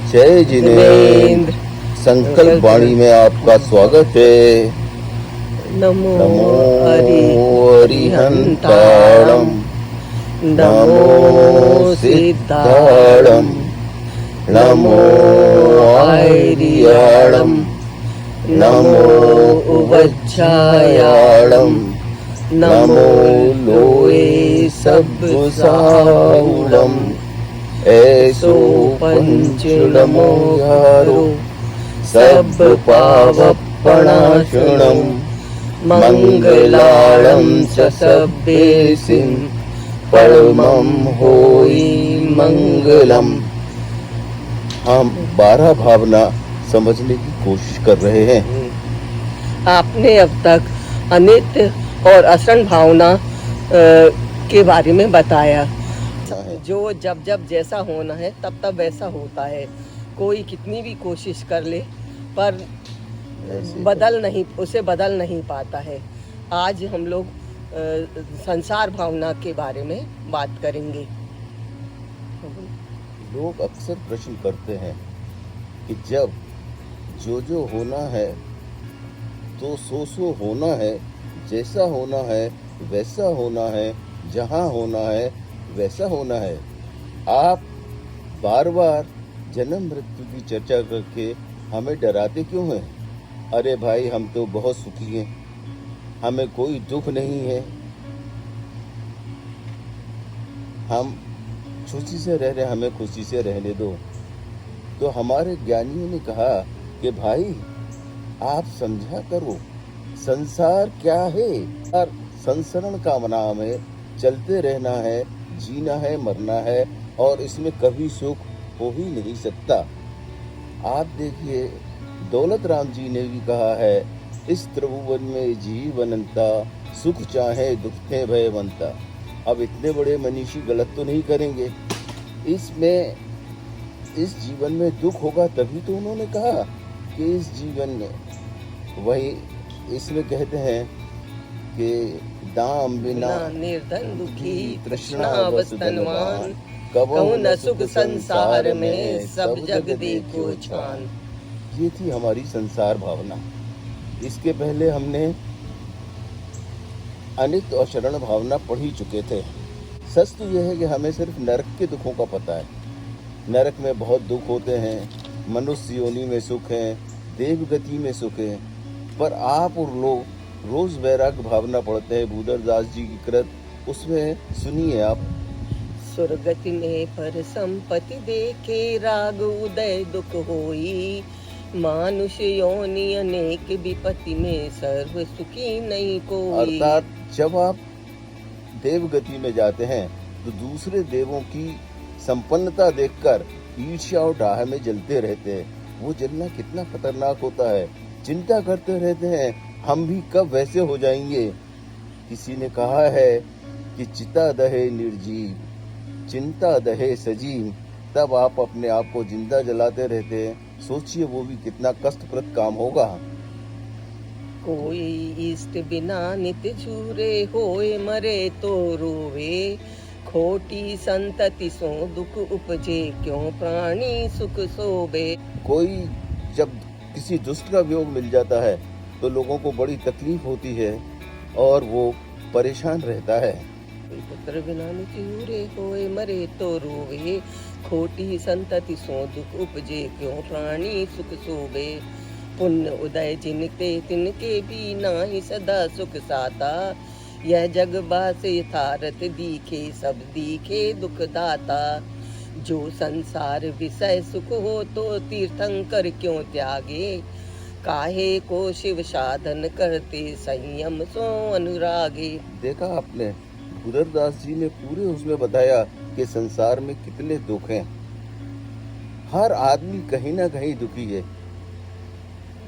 जय जिनेन्द्र। संकल्प वाणी में आपका स्वागत है। नमो नमो अरिहंताणं, नमो सिद्धाणं, नमो आर्याणं, नमो उवज्झायाणं, नमो लोये सब्बसाहुणं। ऐसो पंच नमो यारो सब पावपणाशुणं, मंगलाणं च सब्बेसिं परमं होई मंगलम। हम 12 भावना समझने की कोशिश कर रहे हैं। आपने अब तक अनित्य और असरण भावना के बारे में बताया। जो जब जब जैसा होना है तब तब वैसा होता है। कोई कितनी भी कोशिश कर ले पर उसे बदल नहीं पाता है। आज हम लोग संसार भावना के बारे में बात करेंगे। लोग अक्सर प्रश्न करते हैं कि जब जो होना है तो सो होना है, जैसा होना है वैसा होना है, जहाँ होना है वैसा होना है। आप बार बार जन्म मृत्यु की चर्चा करके हमें डराते क्यों हैं? अरे भाई, हम तो बहुत सुखी हैं, हमें कोई दुख नहीं है, हम खुशी से रह रहे, हमें खुशी से रहने दो। तो हमारे ज्ञानियों ने कहा कि भाई आप समझा करो संसार क्या है। और संसरण का नाम है, चलते रहना है, जीना है, मरना है, और इसमें कभी सुख हो ही नहीं सकता। आप देखिए, दौलत राम जी ने भी कहा है, इस त्रिभुवन में जीवनंता, सुख चाहे दुख थे भयवंता। अब इतने बड़े मनीषी गलत तो नहीं करेंगे। इस जीवन में दुख होगा तभी तो उन्होंने कहा कि इस जीवन में, वही इसमें कहते हैं कि दाम बिना निर्धन दुखी तृष्णा बस धनवान, कहूँ न सुख संसार में सब जग देखो छान। ये थी हमारी संसार भावना। इसके पहले हमने अनित्य और शरण भावना पढ़ ही चुके थे। सच तो यह है कि हमें सिर्फ नरक के दुखों का पता है। नरक में बहुत दुख होते हैं, मनुष्य योनि में सुख है, देवगति में सुख है। पर आप और लोग रोज वैराग्य भावना पढ़ते हैं, भूधर दास जी की कृत, उसमें सुनिए आप। सुरगति में पर संपत्ति देखे राग उदय दुख होई, मानुष योनि अनेक विपत्ति में सर्व सुखी नहीं कोई। अर्थात जब आप देवगति में जाते हैं तो दूसरे देवों की संपन्नता देखकर ईर्ष्या और डाह में जलते रहते हैं। वो जलना कितना खतरनाक होता है। चिंता करते रहते हैं हम भी कब वैसे हो जाएंगे। किसी ने कहा है कि चिता दहे निर्जीव, चिंता दहे सजीव। तब आप अपने आप को जिंदा जलाते रहते हैं। सोचिए वो भी कितना कष्टप्रद काम होगा। कोई इष्ट बिना नित्य झूरे, होए मरे तो रोवे, खोटी संतति सो दुख उपजे, क्यों प्राणी सुख सोबे। कोई जब किसी दुष्ट का वियोग मिल जाता है तो लोगों को बड़ी तकलीफ होती है और वो परेशान रहता है। पुत्र बिना नित्य झूरे, होए मरे तो रोवे, खोटी संतति सो दुख उपजे, क्यों प्राणी सुख सोबे। पुण्य उदय जिनते तिनके भी नाही सदा सुख साता, यह जग बासे यथारथ दीखे सब दीखे दुख दाता। जो संसार विषय सुख हो तो तीर्थंकर क्यों त्यागे, काहे को शिव साधन करते संयम सो अनुरागे। देखा आपने, भूधर दास जी ने पूरे उसमें बताया कि संसार में कितने दुख हैं। हर आदमी कहीं ना कहीं दुखी है।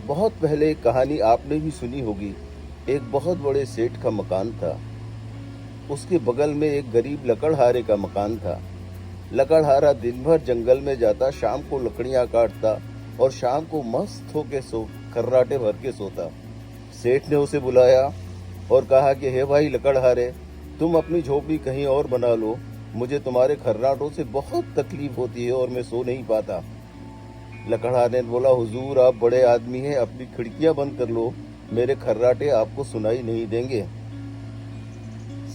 बहुत पहले एक कहानी आपने भी सुनी होगी। एक बहुत बड़े सेठ का मकान था, उसके बगल में एक गरीब लकड़हारे का मकान था। लकड़हारा दिन भर जंगल में जाता, शाम को लकड़ियां काटता और शाम को मस्त होके खर्राटे भर के सोता। सेठ ने उसे बुलाया और कहा कि हे भाई लकड़हारे, तुम अपनी झोपड़ी कहीं और बना लो, मुझे तुम्हारे खर्राटों से बहुत तकलीफ होती है और मैं सो नहीं पाता। लकड़हारे ने बोला, हुजूर आप बड़े आदमी हैं, अपनी खिड़कियां बंद कर लो, मेरे खर्राटे आपको सुनाई नहीं देंगे।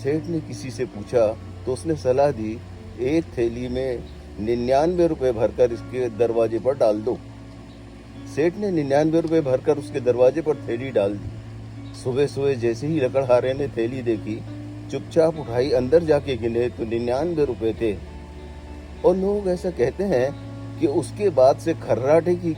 सेठ ने किसी से पूछा तो उसने सलाह दी, एक थैली में 99 रुपए भरकर इसके दरवाजे पर डाल दो। सेठ ने 99 रुपए भरकर उसके दरवाजे पर थैली डाल दी। सुबह सुबह जैसे ही लकड़हारे ने थैली देखी, चुपचाप उठाई, अंदर जाके गिने तो 99 रुपए थे। और लोग ऐसा कहते हैं कि उसके बाद से खर्राटे की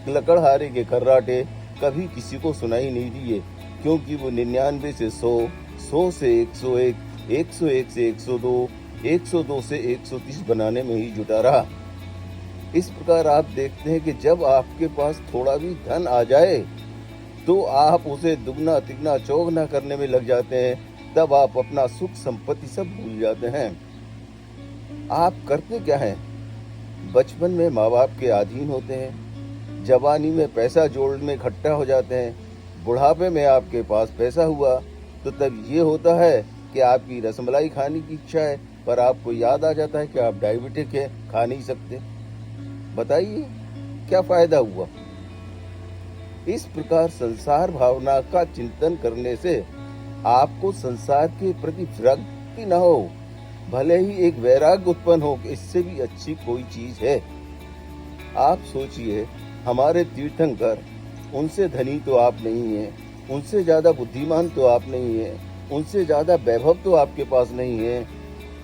लकड़हारे के खर्राटे कभी किसी को सुनाई नहीं दिए, क्योंकि वो 99 से 100, 100 से 101, 101 से 102, 102 से 130 बनाने में ही जुटा रहा। इस प्रकार आप देखते हैं कि जब आपके पास थोड़ा भी धन आ जाए तो आप उसे दुगना तिगना चौगना करने में लग जाते हैं। तब आप अपना सुख संपत्ति सब भूल जाते हैं। आप करते क्या हैं? बचपन में माँ बाप के अधीन होते हैं, जवानी में पैसा जोड़ में इकट्ठा हो जाते हैं, बुढ़ापे में आपके पास पैसा हुआ तो तब ये होता है कि आपकी रसमलाई खाने की इच्छा है, पर आपको याद आ जाता है कि आप डायबिटिक हैं, खा नहीं सकते। बताइए क्या फायदा हुआ? इस प्रकार संसार भावना का चिंतन करने से आपको संसार के प्रति विरक्ति न हो, भले ही एक वैराग्य उत्पन्न हो कि इससे भी अच्छी कोई चीज है। आप सोचिए, हमारे तीर्थंकर, उनसे धनी तो आप नहीं हैं, उनसे ज्यादा बुद्धिमान तो आप नहीं हैं, उनसे ज्यादा वैभव तो आपके पास नहीं है।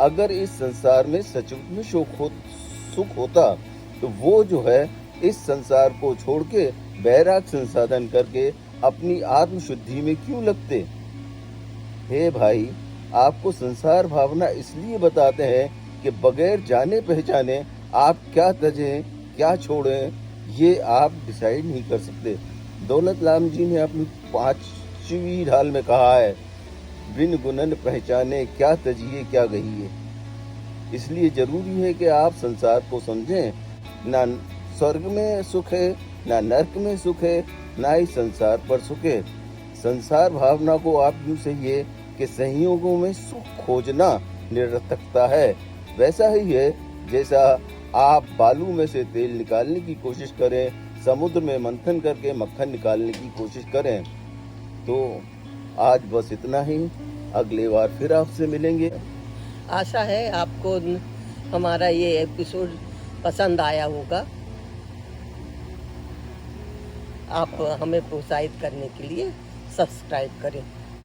अगर इस संसार में सचमुच में सुख होता तो वो जो है इस संसार को छोड़ के वैराग संसाधन करके अपनी आत्म शुद्धि में क्यों लगते? हे भाई, आपको संसार भावना इसलिए बताते हैं कि बगैर जाने पहचाने आप क्या तजें क्या छोड़ें ये आप डिसाइड नहीं कर सकते। दौलत राम जी ने अपनी 5वीं ढाल में कहा है, बिन गुणन पहचाने क्या तजिए क्या गहिए। इसलिए जरूरी है कि आप संसार को समझें। ना स्वर्ग में सुख है, ना नरक में सुख है, ना ही संसार पर सुख है। संसार भावना को आप यूं सहिए कि संयोगों में सुख खोजना निरर्थकता है। वैसा ही है जैसा आप बालू में से तेल निकालने की कोशिश करें, समुद्र में मंथन करके मक्खन निकालने की कोशिश करें। तो आज बस इतना ही, अगले बार फिर आपसे मिलेंगे। आशा है आपको हमारा ये एपिसोड पसंद आया होगा। आप हमें प्रोत्साहित करने के लिए सब्सक्राइब करें।